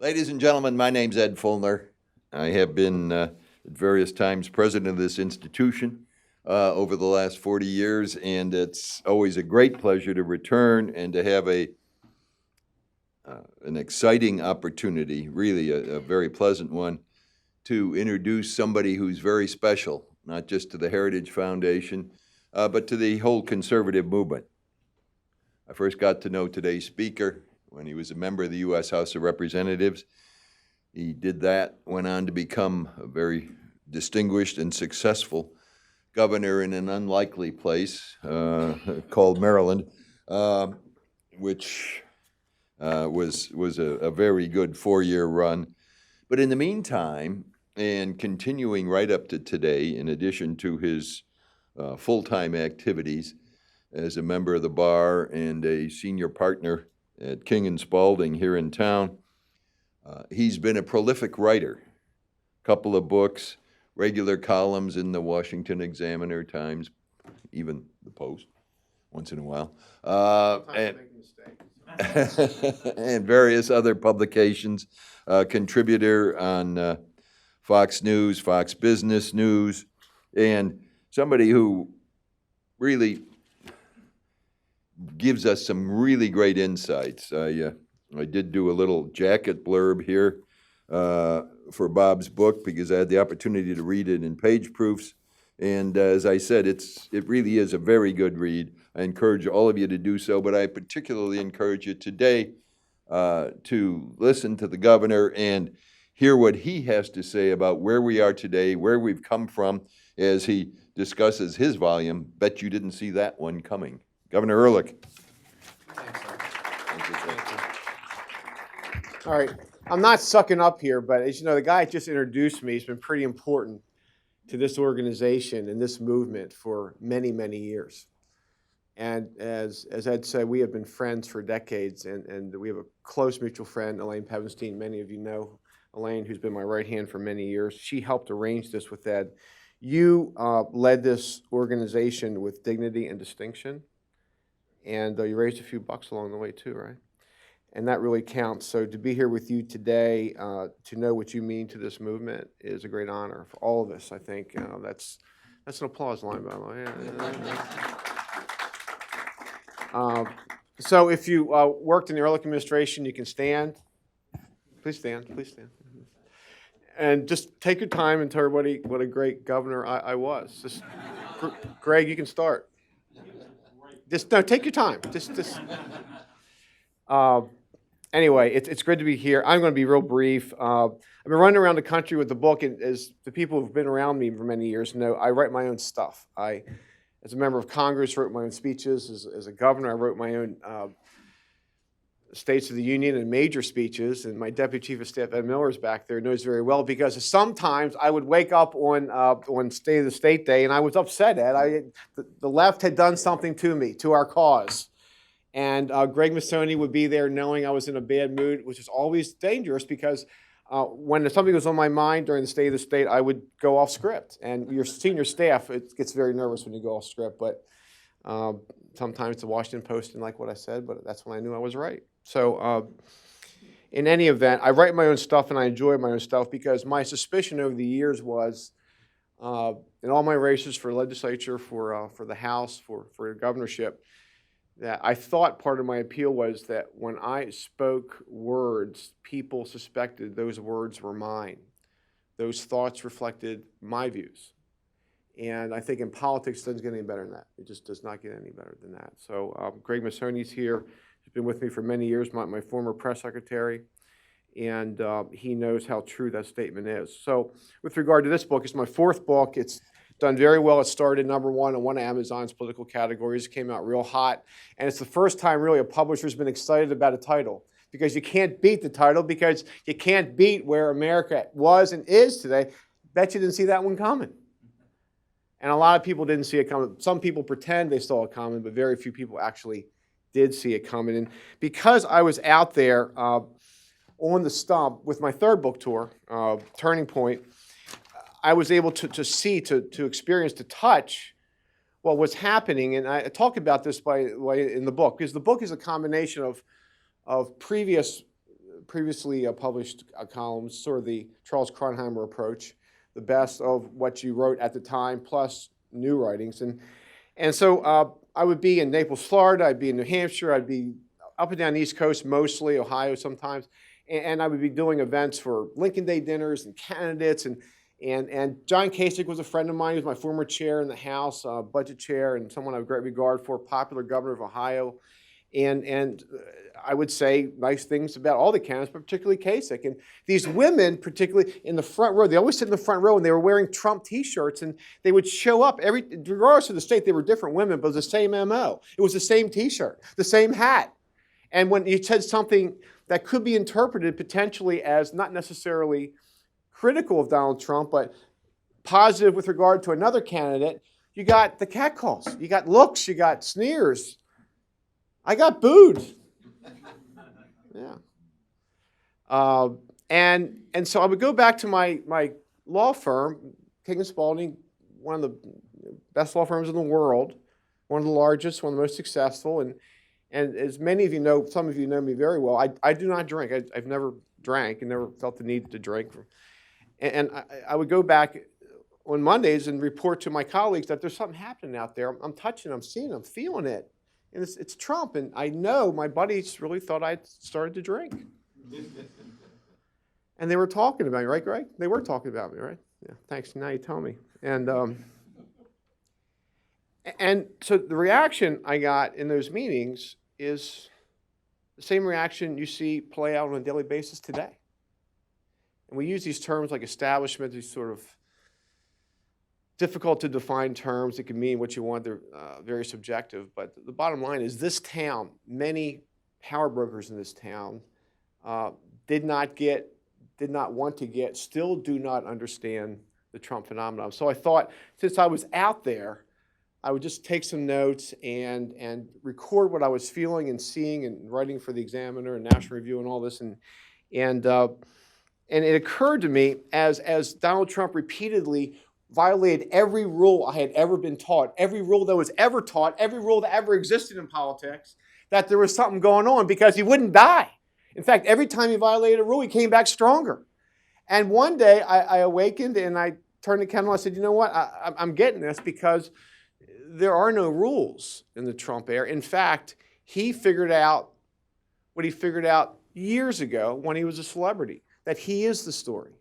Ladies and gentlemen, my name's Ed Fulner. I have been at various times president of this institution over the last 40 years, and it's always a great pleasure to return and to have an exciting opportunity, really a very pleasant one, to introduce somebody who's very special, not just to the Heritage Foundation, but to the whole conservative movement. I first got to know today's speaker when he was a member of the U.S. House of Representatives. He did that, went on to become a very distinguished and successful governor in an unlikely place called Maryland, which was a very good 4-year run. But in the meantime, and continuing right up to today, in addition to his full-time activities as a member of the bar and a senior partner at King and Spalding here in town, he's been a prolific writer. A couple of books, regular columns in the Washington Examiner, Times, even the Post, once in a while, and various other publications. Contributor on Fox News, Fox Business News, and somebody who really gives us some really great insights. I did do a little jacket blurb here for Bob's book because I had the opportunity to read it in page proofs. And as I said, it really is a very good read. I encourage all of you to do so, but I particularly encourage you today to listen to the governor and hear what he has to say about where we are today, where we've come from, as he discusses his volume. Bet you didn't see that one coming. Governor Ehrlich. Thanks, sir. Thank you. All right, I'm not sucking up here, but as you know, the guy that just introduced me has been pretty important to this organization and this movement for many, many years. And as Ed said, we have been friends for decades, and we have a close mutual friend, Elaine Pevenstein. Many of you know Elaine, who's been my right hand for many years. She helped arrange this with Ed. You led this organization with dignity and distinction. And you raised a few bucks along the way too, right? And that really counts. So to be here with you today, to know what you mean to this movement is a great honor for all of us, I think. That's an applause line, by the way. So if you worked in the Ehrlich administration, you can stand. Please stand, please stand. And just take your time and tell everybody what a great governor I was. Just, Greg, you can start. No, take your time. Anyway, it's good to be here. I'm going to be real brief. I've been running around the country with the book, and as the people who've been around me for many years know, I write my own stuff. As a member of Congress, wrote my own speeches. As a governor, I wrote my own States of the Union and major speeches, and my Deputy Chief of Staff, Ed Miller, is back there, knows very well, because sometimes I would wake up on State of the State Day, and I was upset, Ed. The left had done something to me, to our cause. And Greg Missoni would be there knowing I was in a bad mood, which is always dangerous because when something was on my mind during the State of the State, I would go off script. And your senior staff, it gets very nervous when you go off script, but sometimes the Washington Post didn't like what I said, but that's when I knew I was right. So in any event, I write my own stuff and I enjoy my own stuff because my suspicion over the years was in all my races for legislature, for the House, for governorship, that I thought part of my appeal was that when I spoke words, people suspected those words were mine. Those thoughts reflected my views. And I think in politics, it doesn't get any better than that. It just does not get any better than that. So Greg Missoni's here. He's been with me for many years, my former press secretary, and he knows how true that statement is. So with regard to this book, it's my fourth book. It's done very well. It started #1 on one of Amazon's political categories. It came out real hot. And it's the first time really a publisher's been excited about a title, because you can't beat the title, because you can't beat where America was and is today. Bet you didn't see that one coming. And a lot of people didn't see it coming. Some people pretend they saw it coming, but very few people actually did see it coming. And because I was out there on the stump with my third book tour, Turning Point, I was able to see, to experience, to touch what was happening. And I talk about this in the book, because the book is a combination of previous previously published columns, sort of the Charles Kronheimer approach, the best of what you wrote at the time, plus new writings. And so I would be in Naples, Florida, I'd be in New Hampshire, I'd be up and down the East Coast, mostly, Ohio sometimes, and I would be doing events for Lincoln Day dinners and candidates, and John Kasich was a friend of mine. He was my former chair in the House, budget chair, and someone I have great regard for, popular governor of Ohio. And I would say nice things about all the candidates, but particularly Kasich. And these women, particularly in the front row, they always sit in the front row, and they were wearing Trump T-shirts, and they would show up regardless of the state, they were different women, but it was the same MO. It was the same T-shirt, the same hat. And when you said something that could be interpreted potentially as not necessarily critical of Donald Trump, but positive with regard to another candidate, you got the catcalls, you got looks, you got sneers. I got booed. Yeah. And so I would go back to my law firm, King & Spalding, one of the best law firms in the world, one of the largest, one of the most successful. And as many of you know, some of you know me very well, I do not drink. I've never drank and never felt the need to drink. And I would go back on Mondays and report to my colleagues that there's something happening out there. I'm touching, I'm seeing, I'm feeling it. And it's Trump. And I know my buddies really thought I'd started to drink. And they were talking about me, right, Greg? They were talking about me, right? Yeah, thanks. Now you tell me. And so the reaction I got in those meetings is the same reaction you see play out on a daily basis today. And we use these terms like establishment, these sort of difficult to define terms. It can mean what you want. They're very subjective. But the bottom line is this town, many power brokers in this town did not want to get, still do not understand the Trump phenomenon. So I thought, since I was out there, I would just take some notes and record what I was feeling and seeing and writing for the Examiner and National Review and all this. And it occurred to me as Donald Trump repeatedly violated every rule I had ever been taught, every rule that was ever taught, every rule that ever existed in politics, that there was something going on because he wouldn't die. In fact, every time he violated a rule, he came back stronger. And one day I awakened and I turned to Kendall and I said, you know what, I'm getting this because there are no rules in the Trump era. In fact, he figured out what he figured out years ago when he was a celebrity, that he is the story,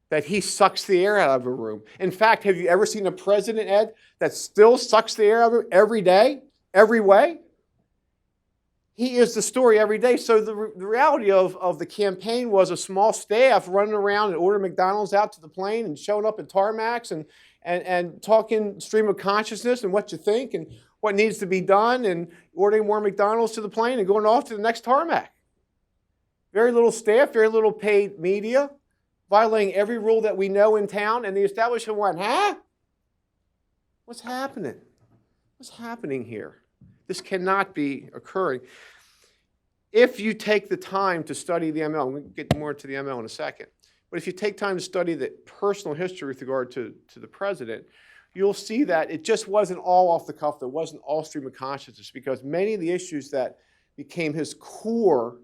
that he sucks the air out of a room. In fact, have you ever seen a president, Ed, that still sucks the air out of it every day, every way? He is the story every day. So the reality of the campaign was a small staff running around and ordering McDonald's out to the plane and showing up at tarmacs and talking stream of consciousness and what you think and what needs to be done and ordering more McDonald's to the plane and going off to the next tarmac. Very little staff, very little paid media, violating every rule that we know in town, and the establishment went, huh? What's happening? What's happening here? This cannot be occurring. If you take the time to study the ML, we'll get more into the ML in a second, but if you take time to study the personal history with regard to the president, you'll see that it just wasn't all off the cuff, there wasn't all stream of consciousness, because many of the issues that became his core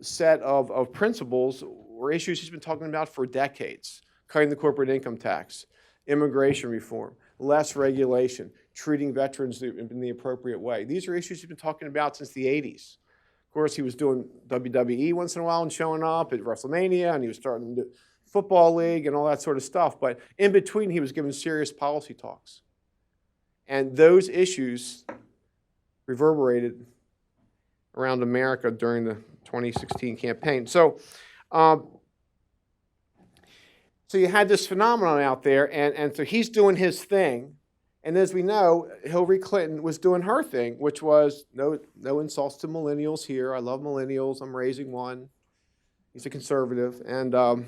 set of principles were issues he's been talking about for decades. Cutting the corporate income tax, immigration reform, less regulation, treating veterans in the appropriate way. These are issues he's been talking about since the 80s. Of course, he was doing WWE once in a while and showing up at WrestleMania, and he was starting to do football league and all that sort of stuff. But in between, he was giving serious policy talks. And those issues reverberated around America during the 2016 campaign. So you had this phenomenon out there, and so he's doing his thing. And as we know, Hillary Clinton was doing her thing, which was no insults to millennials here. I love millennials. I'm raising one. He's a conservative. And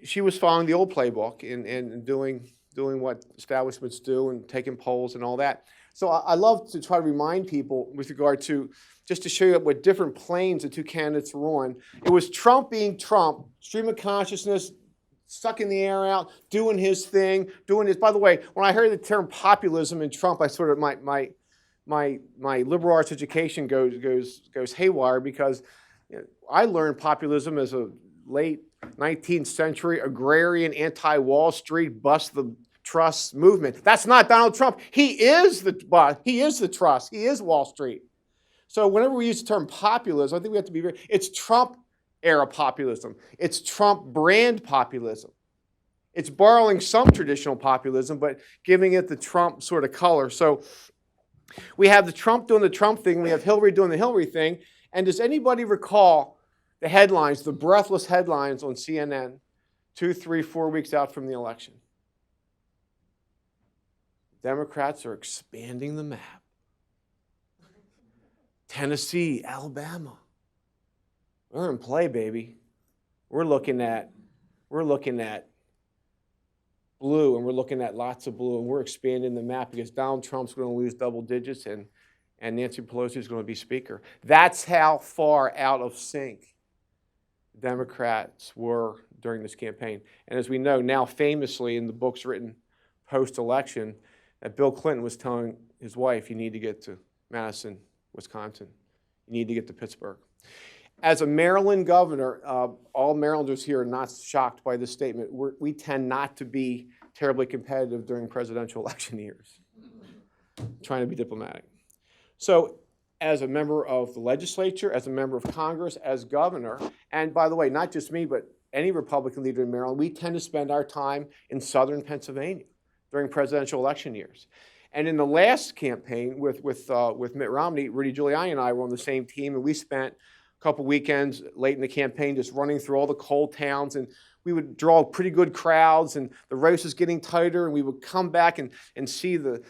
she was following the old playbook and doing what establishments do and taking polls and all that. So I love to try to remind people with regard to, just to show you what different planes the two candidates were on. It was Trump being Trump, stream of consciousness, sucking the air out, doing his thing, doing his. By the way, when I heard the term populism in Trump, I sort of, my my liberal arts education goes haywire because I learned populism as a late 19th century agrarian anti-Wall Street bust the trust movement. That's not Donald Trump. He is the trust. He is Wall Street. So whenever we use the term populism, I think we have to be very, it's Trump era populism. It's Trump brand populism. It's borrowing some traditional populism, but giving it the Trump sort of color. So we have the Trump doing the Trump thing. We have Hillary doing the Hillary thing. And does anybody recall the headlines, the breathless headlines on CNN 2, 3, 4 weeks out from the election? Democrats are expanding the map. Tennessee, Alabama. We're in play, baby. We're looking at blue, and we're looking at lots of blue, and we're expanding the map because Donald Trump's going to lose double digits, and Nancy Pelosi is going to be Speaker. That's how far out of sync Democrats were during this campaign. And as we know now, famously in the books written post-election, that Bill Clinton was telling his wife, you need to get to Madison, Wisconsin. You need to get to Pittsburgh. As a Maryland governor, all Marylanders here are not shocked by this statement. We tend not to be terribly competitive during presidential election years. Trying to be diplomatic. So as a member of the legislature, as a member of Congress, as governor, and by the way, not just me, but any Republican leader in Maryland, we tend to spend our time in southern Pennsylvania during presidential election years. And in the last campaign with Mitt Romney, Rudy Giuliani and I were on the same team, and we spent a couple weekends late in the campaign just running through all the coal towns, and we would draw pretty good crowds, and the race was getting tighter, and we would come back and see the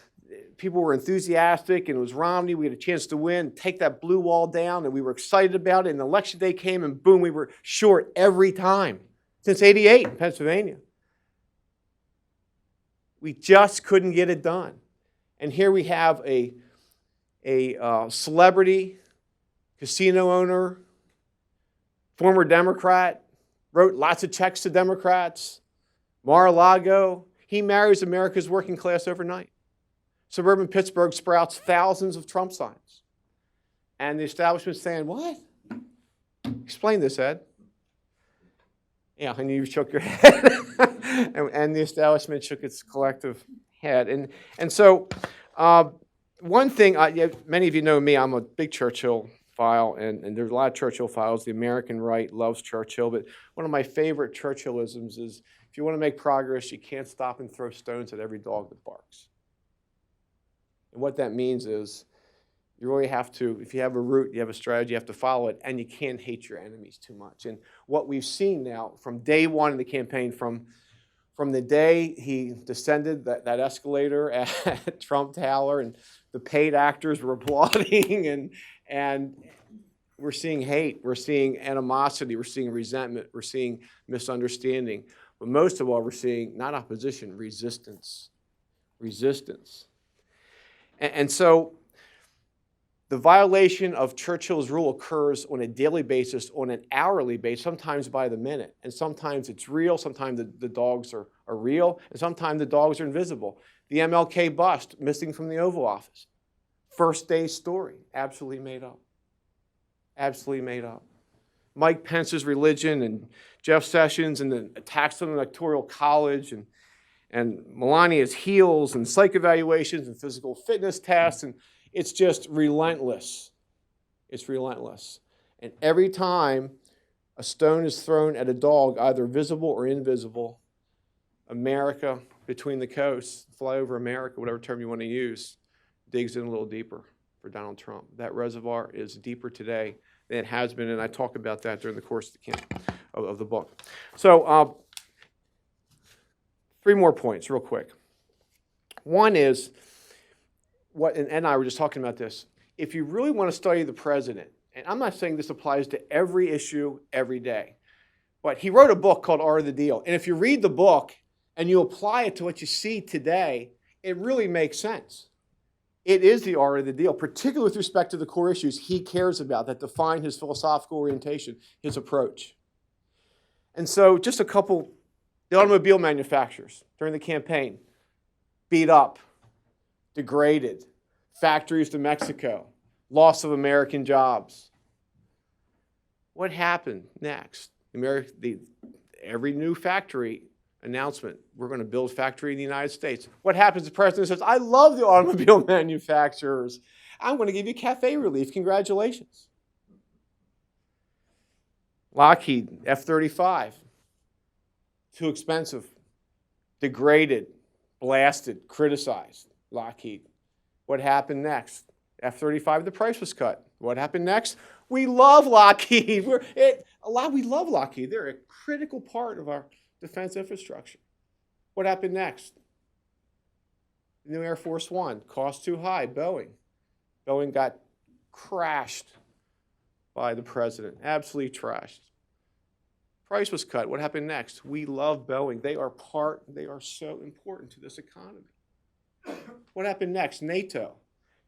people were enthusiastic, and it was Romney. We had a chance to win, take that blue wall down, and we were excited about it, and election day came, and boom, we were short every time since '88 in Pennsylvania. We just couldn't get it done. And here we have a celebrity, casino owner, former Democrat, wrote lots of checks to Democrats, Mar-a-Lago. He marries America's working class overnight. Suburban Pittsburgh sprouts thousands of Trump signs. And the establishment's saying, what? Explain this, Ed. Yeah, and you shook your head. and the establishment shook its collective head. And so one thing, many of you know me, I'm a big Churchill file, and there's a lot of Churchill files. The American right loves Churchill, but one of my favorite Churchillisms is, if you want to make progress, you can't stop and throw stones at every dog that barks. And what that means is, you really have to, if you have a route, you have a strategy, you have to follow it, and you can't hate your enemies too much. And what we've seen now, from day one in the campaign, from the day he descended that escalator at Trump Tower, and the paid actors were applauding, and we're seeing hate, we're seeing animosity, we're seeing resentment, we're seeing misunderstanding. But most of all, we're seeing not opposition, resistance. Resistance. And so the violation of Churchill's rule occurs on a daily basis, on an hourly basis, sometimes by the minute. And sometimes it's real, sometimes the dogs are real, and sometimes the dogs are invisible. The MLK bust, missing from the Oval Office. First day story, absolutely made up. Absolutely made up. Mike Pence's religion, and Jeff Sessions, and the attacks on the Electoral College, and Melania's heels, and psych evaluations, and physical fitness tests, and it's just relentless. It's relentless. And every time a stone is thrown at a dog, either visible or invisible, America, between the coasts, flyover America, whatever term you want to use, digs in a little deeper for Donald Trump. That reservoir is deeper today than it has been, and I talk about that during the course of the book. So 3 more points real quick. One is, and Ed and I were just talking about this, if you really want to study the president, and I'm not saying this applies to every issue every day, but he wrote a book called Art of the Deal. And if you read the book and you apply it to what you see today, it really makes sense. It is the art of the deal, particularly with respect to the core issues he cares about that define his philosophical orientation, his approach. And so just a couple, the automobile manufacturers during the campaign, beat up, degraded, factories to Mexico, loss of American jobs. What happened next? Every new factory announcement, we're going to build a factory in the United States. What happens? The president says, I love the automobile manufacturers. I'm going to give you CAFE relief. Congratulations. Lockheed, F-35. Too expensive. Degraded. Blasted. Criticized. Lockheed. What happened next? F-35, the price was cut. What happened next? We love Lockheed. We love Lockheed. They're a critical part of our defense infrastructure. What happened next? The new Air Force One, cost too high, Boeing. Boeing got crashed by the president, absolutely trashed. Price was cut. What happened next? We love Boeing. They are so important to this economy. What happened next? NATO,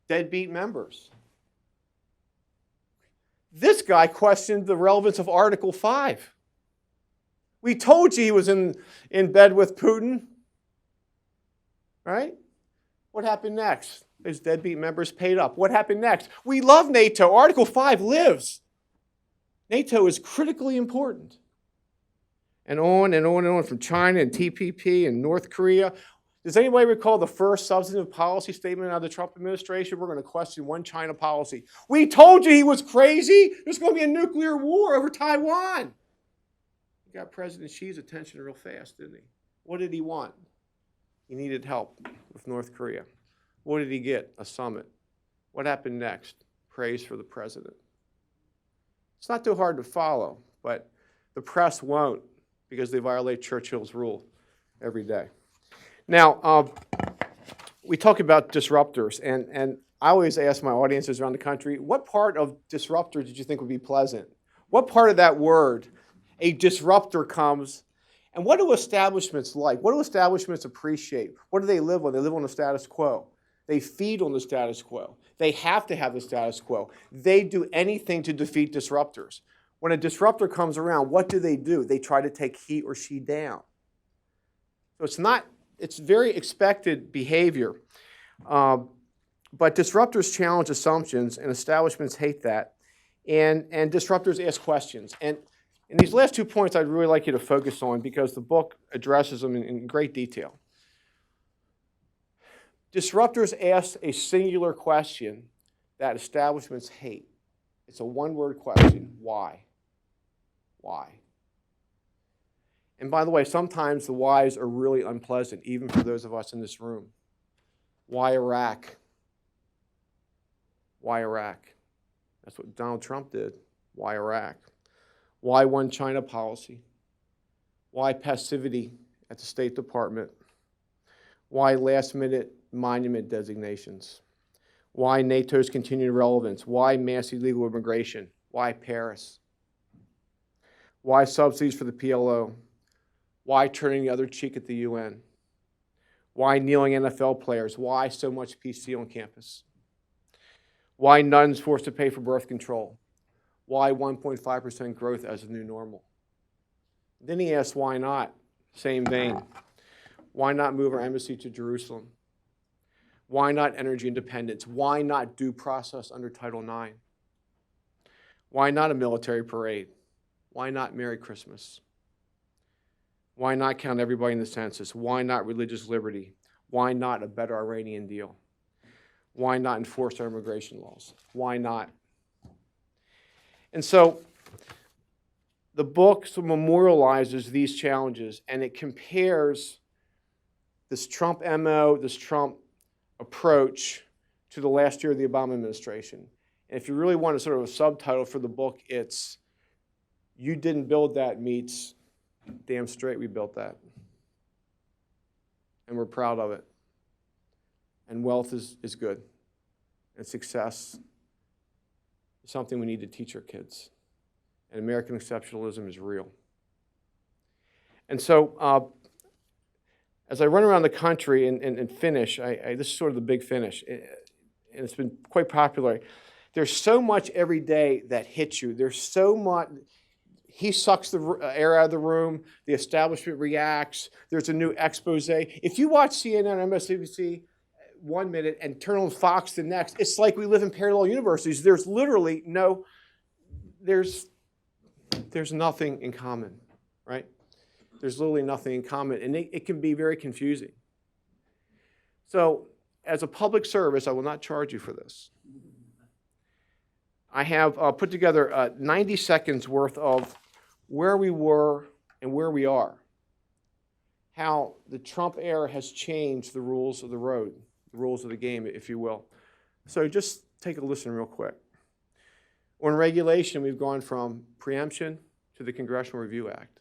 deadbeat members. This guy questioned the relevance of Article 5. We told you he was in bed with Putin, right? What happened next? His deadbeat members paid up. What happened next? We love NATO. Article 5 lives. NATO is critically important. And on and on and on, from China and TPP and North Korea. Does anybody recall the first substantive policy statement out of the Trump administration? We're going to question one China policy. We told you he was crazy. There's going to be a nuclear war over Taiwan. He got President Xi's attention real fast, didn't he? What did he want? He needed help with North Korea. What did he get? A summit. What happened next? Praise for the president. It's not too hard to follow, but the press won't because they violate Churchill's rule every day. Now, we talk about disruptors, and I always ask my audiences around the country, what part of disruptor did you think would be pleasant? What part of that word, a disruptor, comes, and what do establishments like? What do establishments appreciate? What do they live on? They live on the status quo. They feed on the status quo. They have to have the status quo. They do anything to defeat disruptors. When a disruptor comes around, what do? They try to take he or she down. So it's very expected behavior. But disruptors challenge assumptions, and establishments hate that. And disruptors ask questions. And these last 2 points I'd really like you to focus on because the book addresses them in great detail. Disruptors ask a singular question that establishments hate. It's a one-word question. Why? Why? And by the way, sometimes the whys are really unpleasant, even for those of us in this room. Why Iraq? Why Iraq? That's what Donald Trump did. Why Iraq? Why one China policy? Why passivity at the State Department? Why last-minute monument designations? Why NATO's continued relevance? Why mass illegal immigration? Why Paris? Why subsidies for the PLO? Why turning the other cheek at the UN? Why kneeling NFL players? Why so much PC on campus? Why nuns forced to pay for birth control? Why 1.5% growth as a new normal? Then he asks, why not? Same vein. Why not move our embassy to Jerusalem? Why not energy independence? Why not due process under Title IX? Why not a military parade? Why not Merry Christmas? Why not count everybody in the census? Why not religious liberty? Why not a better Iranian deal? Why not enforce our immigration laws? Why not? And so the book memorializes these challenges, and it compares this Trump MO, this Trump approach to the last year of the Obama administration. And if you really want a sort of a subtitle for the book, it's "You Didn't Build That" meets "Damn straight we built that." And we're proud of it. And wealth is good. And success is something we need to teach our kids. And American exceptionalism is real. And so as I run around the country and finish, this is sort of the big finish, and it's been quite popular. There's so much every day that hits you. There's so much. He sucks the air out of the room. The establishment reacts. There's a new expose. If you watch CNN or MSNBC, one minute and turn on Fox the next. It's like we live in parallel universes. There's literally there's nothing in common, right? There's literally nothing in common, and it can be very confusing. So as a public service, I will not charge you for this. I have put together 90 seconds worth of where we were and where we are, how the Trump era has changed the rules of the road, the rules of the game, if you will. So just take a listen real quick. On regulation, we've gone from preemption to the Congressional Review Act.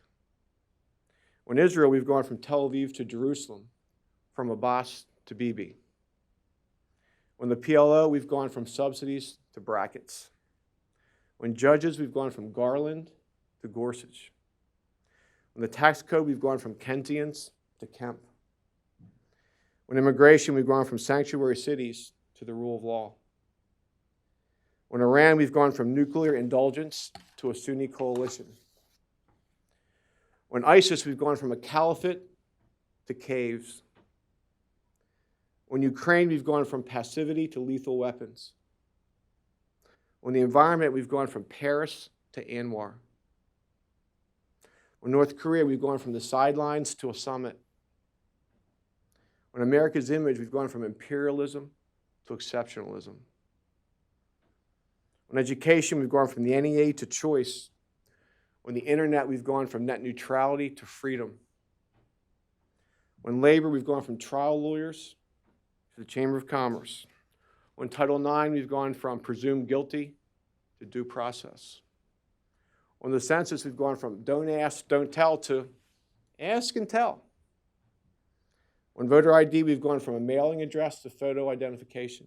On Israel, we've gone from Tel Aviv to Jerusalem, from Abbas to Bibi. On the PLO, we've gone from subsidies to brackets. On judges, we've gone from Garland to Gorsuch. On the tax code, we've gone from Kentians to Kemp. On immigration, we've gone from sanctuary cities to the rule of law. On Iran, we've gone from nuclear indulgence to a Sunni coalition. On ISIS, we've gone from a caliphate to caves. On Ukraine, we've gone from passivity to lethal weapons. On the environment, we've gone from Paris to Anwar. On North Korea, we've gone from the sidelines to a summit. On America's image, we've gone from imperialism to exceptionalism. On education, we've gone from the NEA to choice. On the internet, we've gone from net neutrality to freedom. On labor, we've gone from trial lawyers to the Chamber of Commerce. On Title IX, we've gone from presumed guilty to due process. On the census, we've gone from don't ask, don't tell to ask and tell. On voter ID, we've gone from a mailing address to photo identification.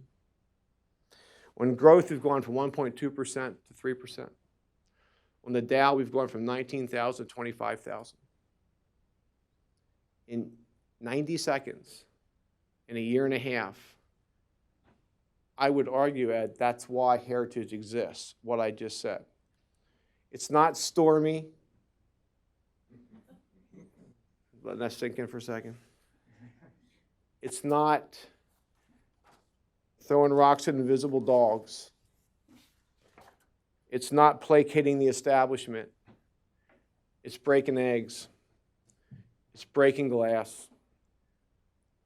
On growth, we've gone from 1.2% to 3%. On the Dow, we've gone from 19,000 to 25,000. In 90 seconds, in a year and a half, I would argue, Ed, that's why heritage exists, what I just said. It's not stormy. Let that sink in for a second. It's not throwing rocks at invisible dogs. It's not placating the establishment. It's breaking eggs. It's breaking glass.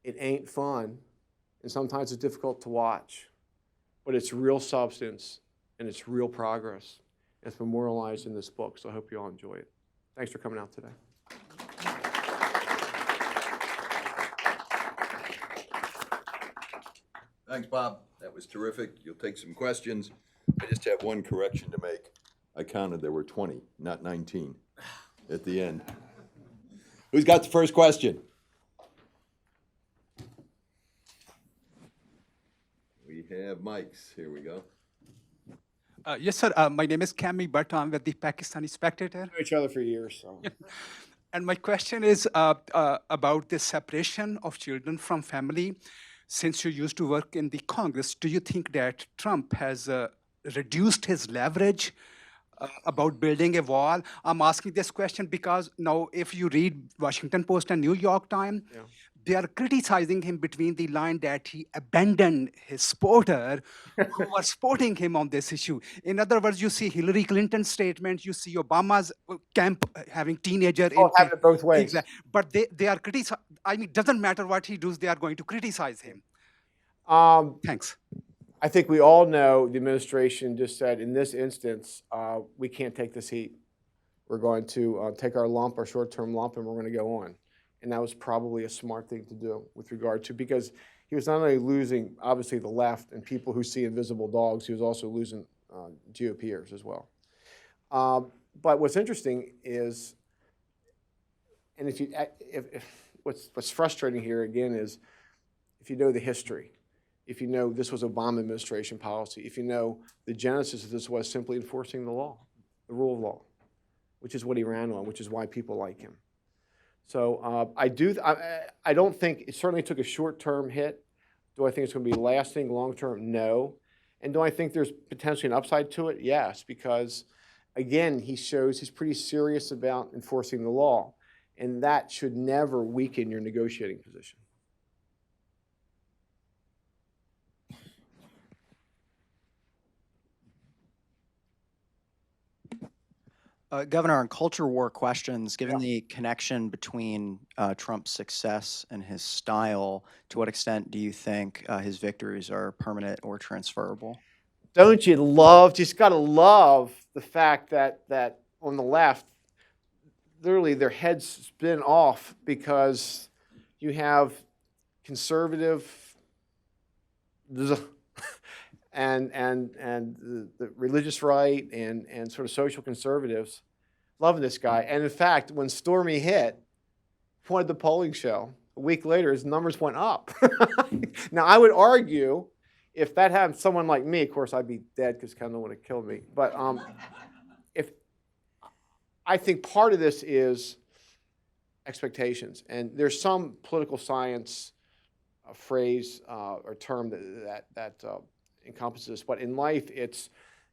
It ain't fun, and sometimes it's difficult to watch, but it's real substance, and it's real progress. It's memorialized in this book, so I hope you all enjoy it. Thanks for coming out today. Thanks, Bob. That was terrific. You'll take some questions. I just have one correction to make. I counted there were 20, not 19 at the end. Who's got the first question? We have mics. Here we go. Yes, sir. My name is Cami Bhatt. I'm with the Pakistani Spectator. We know each other for years. So. And my question is about the separation of children from family. Since you used to work in the Congress, do you think that Trump has reduced his leverage about building a wall? I'm asking this question because now if you read Washington Post and New York Times, they are criticizing him between the line that he abandoned his supporter who were supporting him on this issue. In other words, you see Hillary Clinton's statement, you see Obama's camp having teenager. Have it both ways. Exactly. But they are criticizing. I mean, it doesn't matter what he does, they are going to criticize him. Thanks. I think we all know the administration just said, in this instance, we can't take this heat. We're going to take our lump, our short-term lump, and we're going to go on. And that was probably a smart thing to do with regard to, because he was not only losing, obviously, the left and people who see invisible dogs, he was also losing GOPers as well. But what's interesting is, and what's frustrating here again is, if you know the history, if you know this was Obama administration policy, if you know the genesis of this was simply enforcing the law, the rule of law, which is what he ran on, which is why people like him. So I don't think, it certainly took a short-term hit. Do I think it's going to be lasting, long-term? No. And do I think there's potentially an upside to it? Yes, because, again, he shows he's pretty serious about enforcing the law, and that should never weaken your negotiating position. Governor, on culture war questions, given the connection between Trump's success and his style, to what extent do you think his victories are permanent or transferable? Don't you love, just got to love the fact that on the left, literally their heads spin off because you have conservative and the religious right and sort of social conservatives loving this guy. And in fact, when Stormy hit, what did the polling show? A week later, his numbers went up. Now, I would argue if that happened to someone like me, of course, I'd be dead because Kendall would have killed me. But if I think part of this is expectations. And there's some political science phrase or term that encompasses this. But in life, it's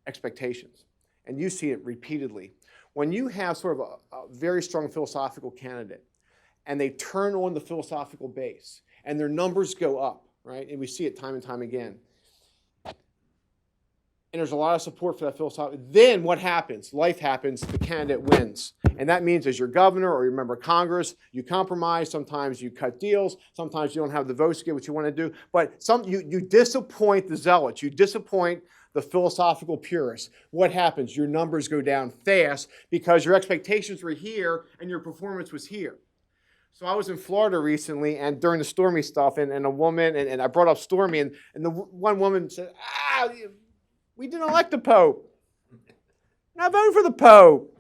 expectations. And you see it repeatedly. When you have sort of a very strong philosophical candidate, and they turn on the philosophical base, and their numbers go up, right? And we see it time and time again. And there's a lot of support for that philosophy. Then what happens? Life happens, the candidate wins. And that means as your governor or your member of Congress, you compromise, sometimes you cut deals, sometimes you don't have the votes to get what you want to do. But you disappoint the zealots, you disappoint the philosophical purists. What happens? Your numbers go down fast because your expectations were here and your performance was here. So I was in Florida recently, and during the Stormy stuff, and a woman, and I brought up Stormy, and the one woman said, we didn't elect the Pope. Not voting for the Pope.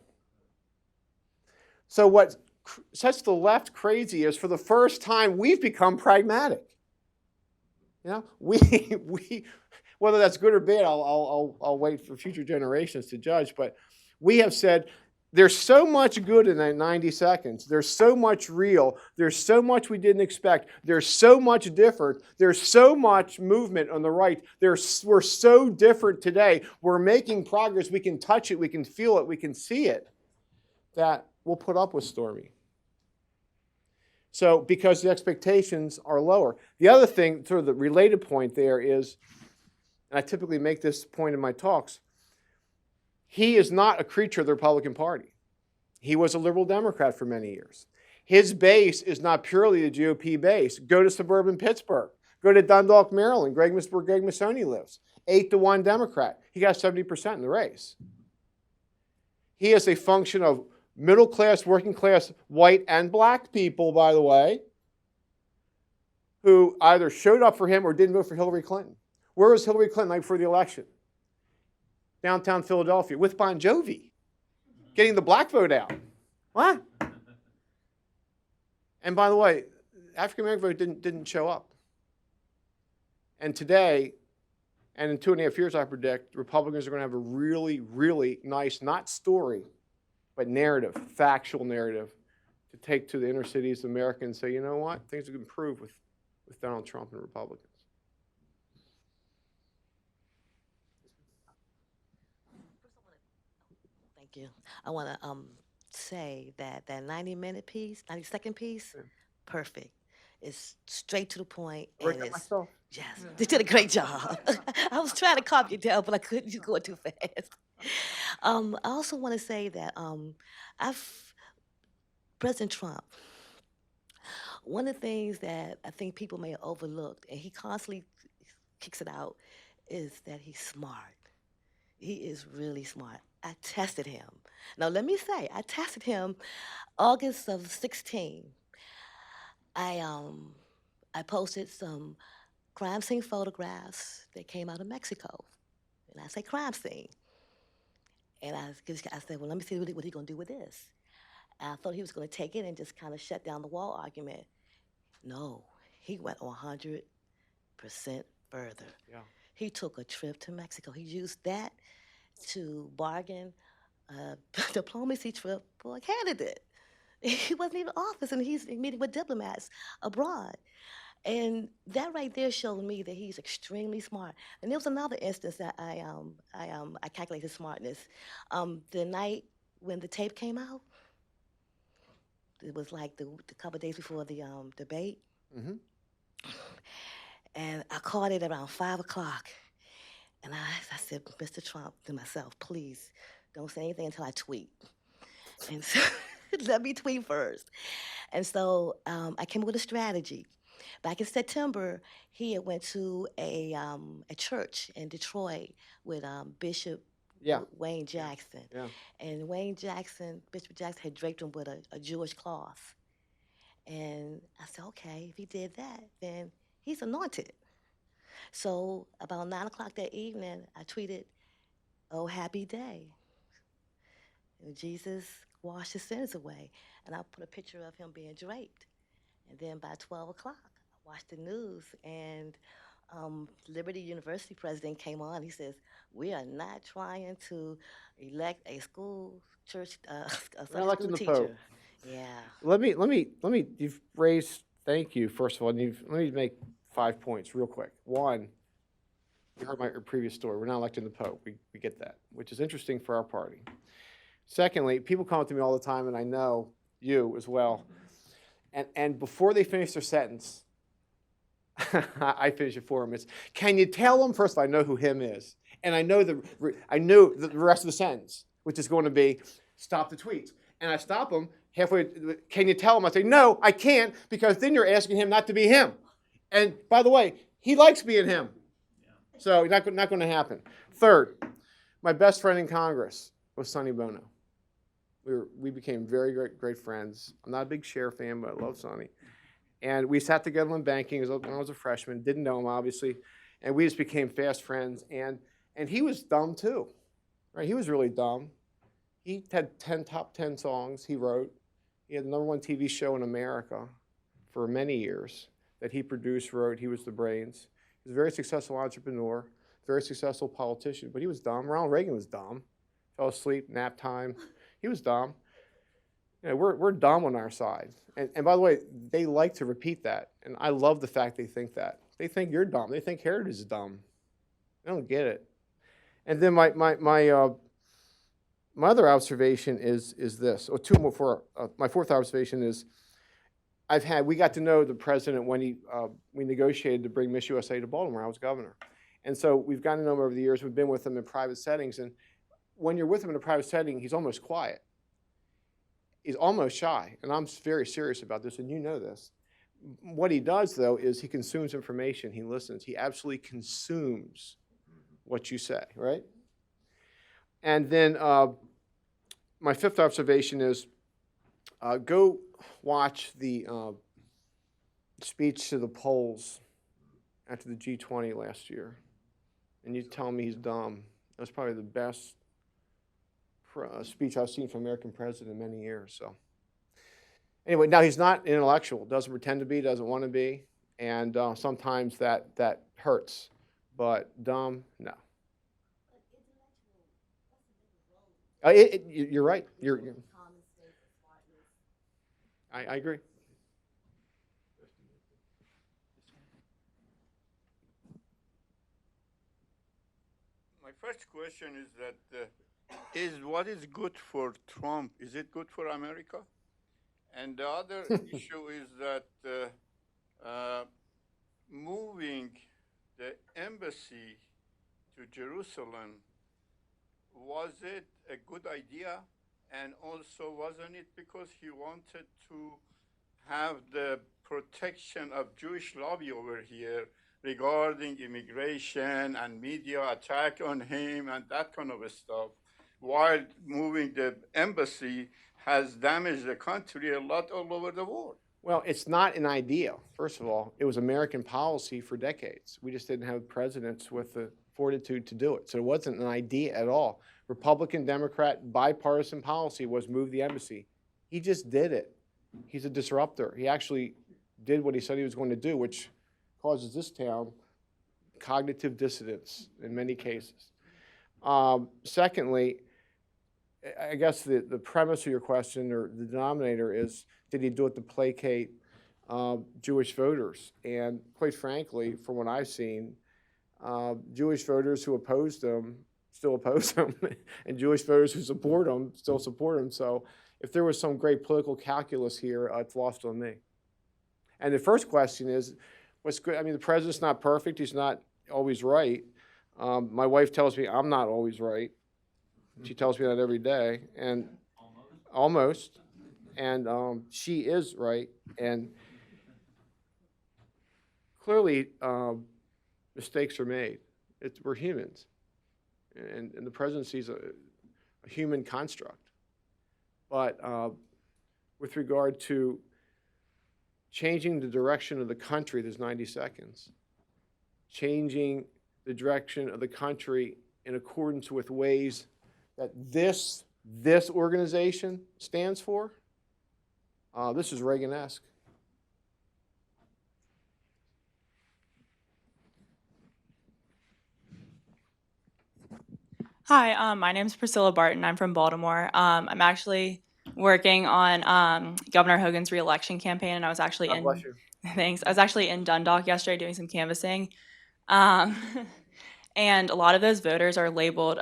So what sets the left crazy is for the first time we've become pragmatic. You know, we whether that's good or bad, I'll wait for future generations to judge. But we have said there's so much good in that 90 seconds. There's so much real. There's so much we didn't expect. There's so much different. There's so much movement on the right. We're so different today. We're making progress. We can touch it. We can feel it. We can see it. That we'll put up with Stormy. So because the expectations are lower. The other thing, sort of the related point there is, and I typically make this point in my talks, he is not a creature of the Republican Party. He was a liberal Democrat for many years. His base is not purely the GOP base. Go to suburban Pittsburgh. Go to Dundalk, Maryland. Greg Missoni lives. 8-1 Democrat. He got 70% in the race. He is a function of middle class, working class, white and black people, by the way, who either showed up for him or didn't vote for Hillary Clinton. Where was Hillary Clinton right before the election? Downtown Philadelphia with Bon Jovi, getting the black vote out. What? And by the way, African American vote didn't show up. And today, and in 2.5 years, I predict Republicans are going to have a really, really nice, not story, but narrative, factual narrative, to take to the inner cities of America and say, you know what, things have improved with Donald Trump and Republicans. Thank you. I want to say that 90-minute piece, 90-second piece, perfect. It's straight to the point. And it's, Myself. yes, you did a great job. I was trying to calm you down, but I couldn't. You're going too fast. I also want to say that President Trump, one of the things that I think people may have overlooked, and he constantly kicks it out, is that he's smart. He is really smart. I tested him. Now, let me say, I tested him August of 16. I posted some crime scene photographs that came out of Mexico. And I say crime scene. And I said, well, let me see what he's going to do with this. And I thought he was going to take it and just kind of shut down the wall argument. No, he went 100% further. Yeah. He took a trip to Mexico. He used that to bargain a diplomacy trip for a candidate. He wasn't even in office, and he's meeting with diplomats abroad. And that right there showed me that he's extremely smart. And there was another instance that I calculated his smartness. The night when the tape came out, it was like the couple of days before the debate. Mm-hmm. And I caught it around 5 o'clock. And I said, Mr. Trump, to myself, please don't say anything until I tweet. And so, let me tweet first. And so I came up with a strategy. Back in September, he had went to a church in Detroit with Bishop Yeah, Wayne Jackson. yeah. And Bishop Jackson had draped him with a Jewish cloth. And I said, okay, if he did that, then he's anointed. So about 9 o'clock that evening, I tweeted, "Oh, happy day. Jesus washed his sins away." And I put a picture of him being draped. And then by 12 o'clock, I watched the news, and Liberty University president came on. He says, "We are not trying to elect a church, a We're not Sunday electing school the Pope. teacher." Yeah. You've raised, thank you, first of all. Let me make 5 points real quick. One, you heard my previous story. We're not electing the Pope. We get that, which is interesting for our party. Secondly, people come up to me all the time, and I know you as well. And before they finish their sentence, I finish it for them. It's, can you tell them, first of all, I know who him is. And I know the rest of the sentence, which is going to be, stop the tweets. And I stop them halfway. Can you tell him? I say, no, I can't, because then you're asking him not to be him. And by the way, he likes being him. So not going to happen. Third, my best friend in Congress was Sonny Bono. We became very great friends. I'm not a big Cher fan, but I love Sonny. And we sat together in banking when I was a freshman. Didn't know him, obviously. And we just became fast friends. And he was dumb, too. Right? He was really dumb. He had top 10 songs he wrote. He had the #1 TV show in America for many years that he produced, wrote. He was the brains. He was a very successful entrepreneur, very successful politician, but he was dumb. Ronald Reagan was dumb. Fell asleep, nap time. He was dumb. You know, we're dumb on our side. And by the way, they like to repeat that. And I love the fact they think that. They think you're dumb. They think Heritage is dumb. They don't get it. And then my other observation is this, or two more. My fourth observation is, we got to know the president when we negotiated to bring Miss USA to Baltimore. I was governor. And so we've gotten to know him over the years. We've been with him in private settings. And when you're with him in a private setting, he's almost quiet. He's almost shy. And I'm very serious about this, and you know this. What he does, though, is he consumes information. He listens. He absolutely consumes what you say, right? And then my fifth observation is go watch the speech to the Poles after the G20 last year. And you tell me he's dumb. That was probably the best speech I've seen from an American president in many years. So anyway, now he's not intellectual. Doesn't pretend to be, doesn't want to be. And sometimes that hurts. But dumb, no. You're right. I agree. My first question is that what is good for Trump? Is it good for America? And the other issue is that moving the embassy to Jerusalem, was it a good idea? And also, wasn't it because he wanted to have the protection of Jewish lobby over here regarding immigration and media attack on him and that kind of stuff, while moving the embassy has damaged the country a lot all over the world? Well, it's not an idea, first of all. It was American policy for decades. We just didn't have presidents with the fortitude to do it. So it wasn't an idea at all. Republican, Democrat, bipartisan policy was move the embassy. He just did it. He's a disruptor. He actually did what he said he was going to do, which causes this town cognitive dissonance in many cases. Secondly, I guess the premise of your question, or the denominator, is did he do it to placate Jewish voters? And quite frankly, from what I've seen, Jewish voters who opposed him still oppose him, and Jewish voters who support him still support him. So if there was some great political calculus here, it's lost on me. And the first question is, what's good? I mean, the president's not perfect. He's not always right. My wife tells me I'm not always right. She tells me that every day. And almost, and she is right, and clearly mistakes are made. We're humans, and the presidency is a human construct. But with regard to changing the direction of the country, there's 90 seconds. Changing the direction of the country in accordance with ways that this organization stands for, this is Reagan-esque. Hi, my name's Priscilla Barton. I'm from Baltimore. I'm actually working on Governor Hogan's reelection campaign, and I was actually God bless you. thanks. I was actually in Dundalk yesterday doing some canvassing, um, and a lot of those voters are labeled,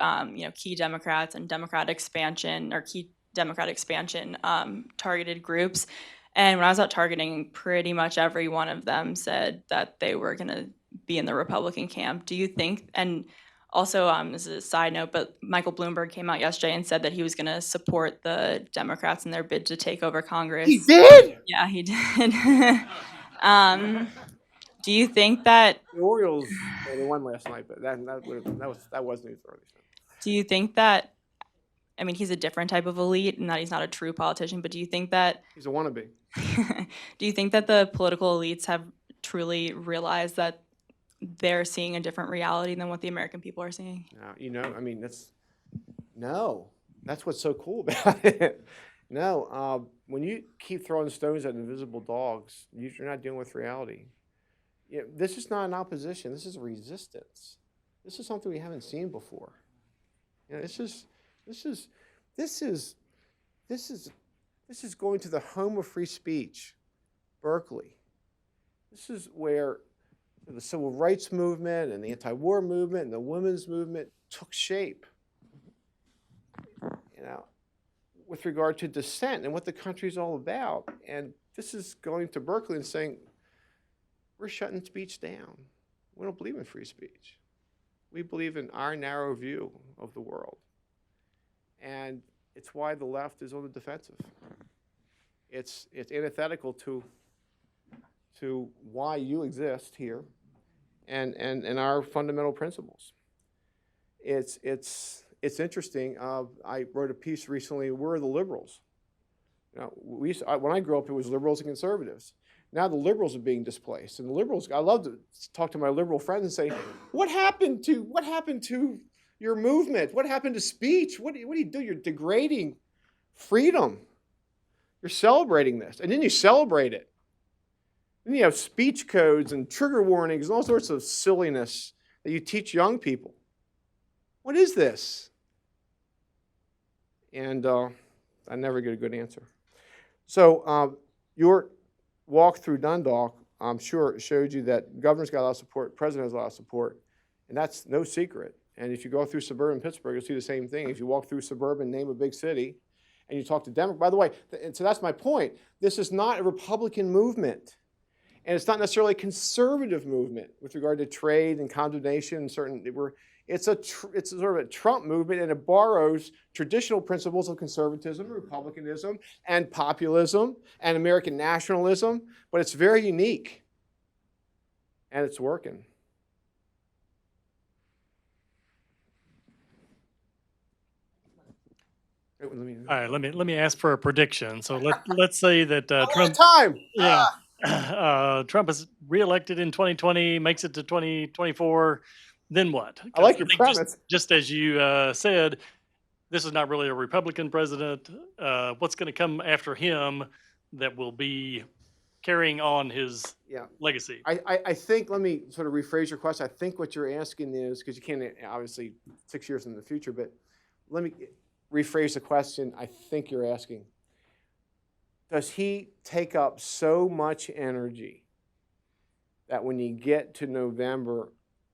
key Democrats and Democratic expansion or key Democratic expansion targeted groups. And when I was out targeting, pretty much every one of them said that they were going to be in the Republican camp. Do you think? And also, this is a side note, but Michael Bloomberg came out yesterday and said that he was going to support the Democrats in their bid to take over Congress. He did? Yeah, he did. Do you think that? The Orioles, well, they won last night, but that was news early. Do you think that? I mean, he's a different type of elite, and that he's not a true politician. But do you think that? He's a wannabe. Do you think that the political elites have truly realized that they're seeing a different reality than what the American people are seeing? That's what's so cool about it. No, when you keep throwing stones at invisible dogs, you're not dealing with reality. This is not an opposition. This is a resistance. This is something we haven't seen before. This is going to the home of free speech, Berkeley. This is where the civil rights movement and the anti-war movement and the women's movement took shape. With regard to dissent and what the country's all about. And this is going to Berkeley and saying, we're shutting speech down. We don't believe in free speech. We believe in our narrow view of the world. And it's why the left is on the defensive. It's antithetical to why you exist here and our fundamental principles. It's interesting. I wrote a piece recently, where are the liberals? When I grew up, it was liberals and conservatives. Now the liberals are being displaced. And the liberals, I love to talk to my liberal friends and say, what happened to your movement? What happened to speech? What do you do? You're degrading freedom. You're celebrating this. And then you celebrate it. Then you have speech codes and trigger warnings and all sorts of silliness that you teach young people. What is this? And I never get a good answer. So your walk through Dundalk, I'm sure, showed you that governor's got a lot of support, president has a lot of support, and that's no secret. And if you go through suburban Pittsburgh, you'll see the same thing. If you walk through suburban, name a big city, and you talk to Democrats. By the way, and so that's my point. This is not a Republican movement. And it's not necessarily a conservative movement with regard to trade and condemnation and certain. It's sort of a Trump movement, and it borrows traditional principles of conservatism, republicanism, and populism, and American nationalism, but it's very unique, and it's working. All right, let me ask for a prediction. So let's say that Trump. Time. Yeah, Trump is reelected in 2020, makes it to 2024. Then what? I like your think premise. Just as you said, this is not really a Republican president. What's going to come after him that will be carrying on his legacy? I think, let me sort of rephrase your question. I think what you're asking is, because you can't obviously 6 years in the future, but let me rephrase the question I think you're asking. Does he take up so much energy that when you get to November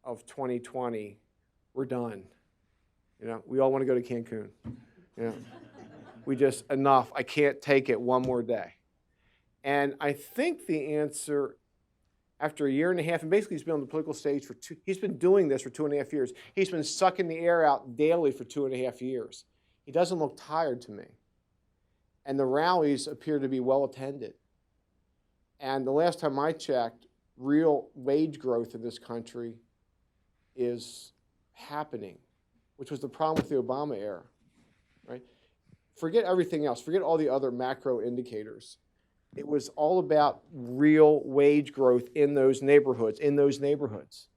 of 2020, we're done? We all want to go to Cancun. We just, enough. I can't take it one more day. And I think the answer, after a year and a half, and basically he's been on the political stage he's been doing this for 2.5 years. He's been sucking the air out daily for 2.5 years. He doesn't look tired to me. and the rallies appear to be well attended. And the last time I checked, real wage growth in this country is happening, which was the problem with the Obama era, right? Forget everything else. Forget all the other macro indicators. It was all about real wage growth in those neighborhoods,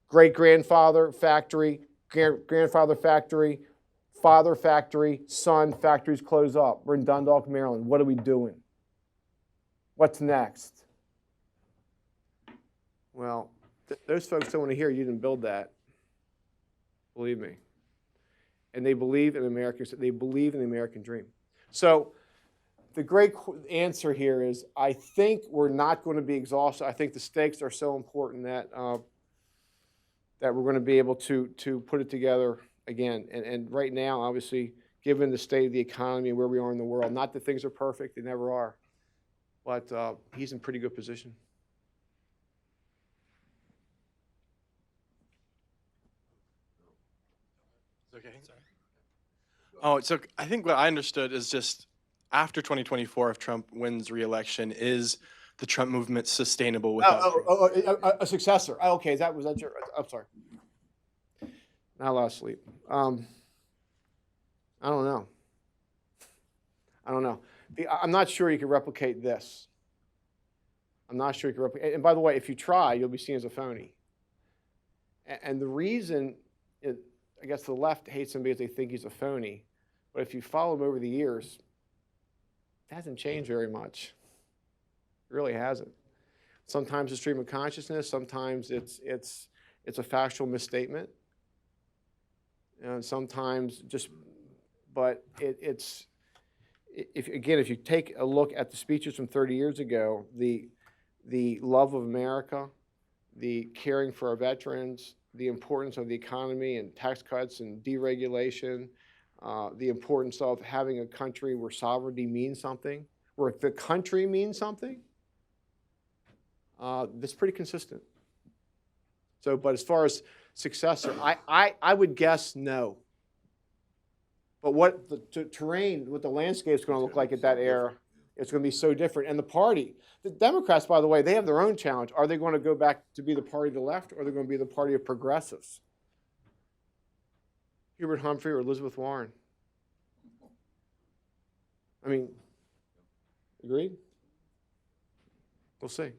Great-grandfather factory, grandfather factory, father factory, son, factories close up. We're in Dundalk, Maryland. What are we doing? What's next? Well, those folks don't want to hear you didn't build that. Believe me. And they believe in America. They believe in the American dream. So the great answer here is I think we're not going to be exhausted. I think the stakes are so important that that we're going to be able to put it together again. And right now, obviously, given the state of the economy and where we are in the world, not that things are perfect, they never are, but he's in pretty good position. Okay. Sorry. Oh, so I think what I understood is just after 2024, if Trump wins re-election, is the Trump movement sustainable without A successor. Oh, okay, was that your? I'm sorry. Not a lot of sleep. I don't know. I'm not sure you can replicate this. I'm not sure you can replicate. And by the way, if you try, you'll be seen as a phony. And the reason, I guess the left hates him because they think he's a phony. But if you follow him over the years, it hasn't changed very much. It really hasn't. Sometimes it's stream of consciousness. Sometimes it's a factual misstatement. And sometimes just, but if you take a look at the speeches from 30 years ago, the love of America, the caring for our veterans, the importance of the economy and tax cuts and deregulation, the importance of having a country where sovereignty means something, where the country means something, that's pretty consistent. So, but as far as successor, I would guess no. But what the terrain, what the landscape is going to look like at that era, it's going to be so different. And the Democrats, by the way, they have their own challenge. Are they going to go back to be the party of the left, or are they going to be the party of progressives? Hubert Humphrey or Elizabeth Warren? I mean, agreed? We'll see.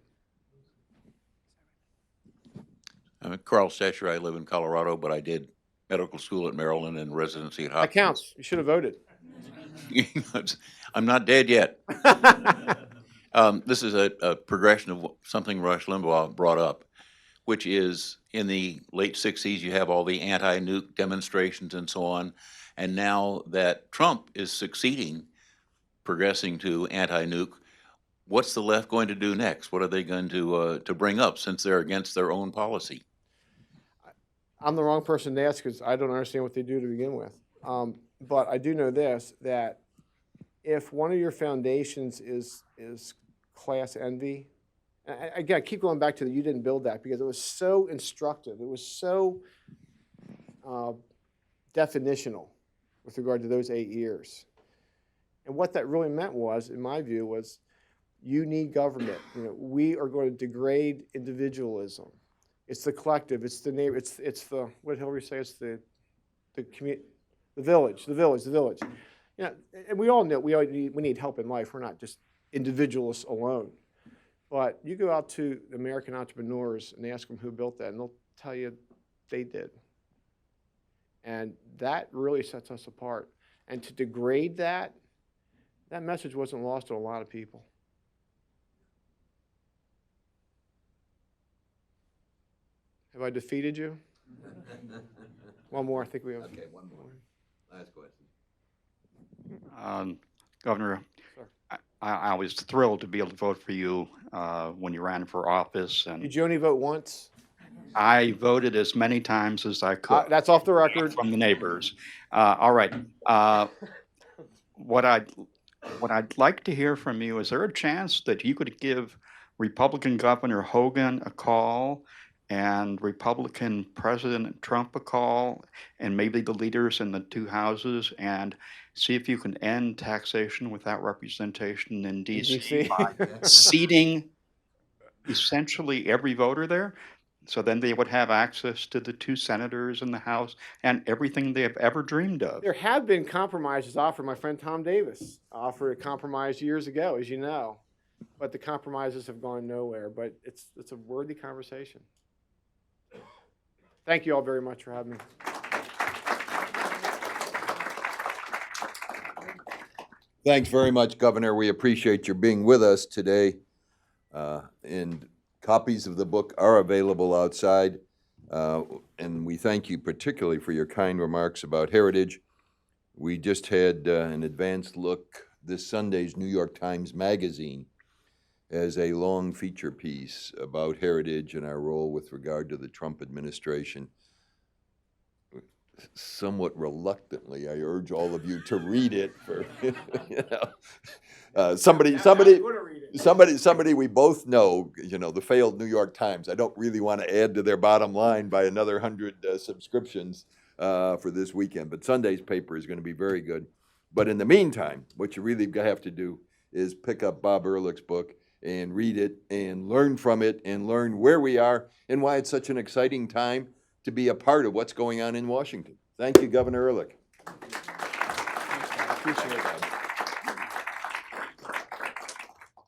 I'm Carl Stetcher. I live in Colorado, but I did medical school at Maryland and residency at That counts. You should have voted. I'm not dead yet. This is a progression of something Rush Limbaugh brought up, which is in the late 60s, you have all the anti-nuke demonstrations and so on. And now that Trump is succeeding, progressing to anti-nuke, what's the left going to do next? What are they going to bring up since they're against their own policy? I'm the wrong person to ask because I don't understand what they do to begin with. But I do know this, that if one of your foundations is class envy, again, I keep going back to the you didn't build that because it was so instructive. It was so definitional with regard to those 8 years. And what that really meant was, in my view, was you need government. We are going to degrade individualism. It's the collective. It's the neighbor. It's the, what did Hillary say? It's the community, the village. And we all know we need help in life. We're not just individualists alone. But you go out to American entrepreneurs and ask them who built that, and they'll tell you they did. And that really sets us apart. And to degrade that message wasn't lost to a lot of people. Have I defeated you? One more, I think we have. Okay, one more. Last question. Governor, Sir. I was thrilled to be able to vote for you when you ran for office, Did and you only vote once? I voted as many times as I could. That's off the record. From the neighbors. All right. What I'd like to hear from you, is there a chance that you could give Republican Governor Hogan a call and Republican President Trump a call, and maybe the leaders in the two houses, and see if you can end taxation without representation in DC DC. by seating essentially every voter there. So then they would have access to the two senators in the House and everything they have ever dreamed of. There have been compromises offered. My friend Tom Davis offered a compromise years ago, as you know, but the compromises have gone nowhere. But it's a worthy conversation. Thank you all very much for having me. Thanks very much, Governor. We appreciate your being with us today. And copies of the book are available outside. And we thank you particularly for your kind remarks about heritage. We just had an advanced look this Sunday's New York Times Magazine as a long feature piece about heritage and our role with regard to the Trump administration. Somewhat reluctantly, I urge all of you to read it. For somebody we both know, the failed New York Times. I don't really want to add to their bottom line by another 100 subscriptions for this weekend. But Sunday's paper is going to be very good. But in the meantime, what you really have to do is pick up Bob Ehrlich's book and read it and learn from it and learn where we are and why it's such an exciting time to be a part of what's going on in Washington. Thank you, Governor Ehrlich. Appreciate it.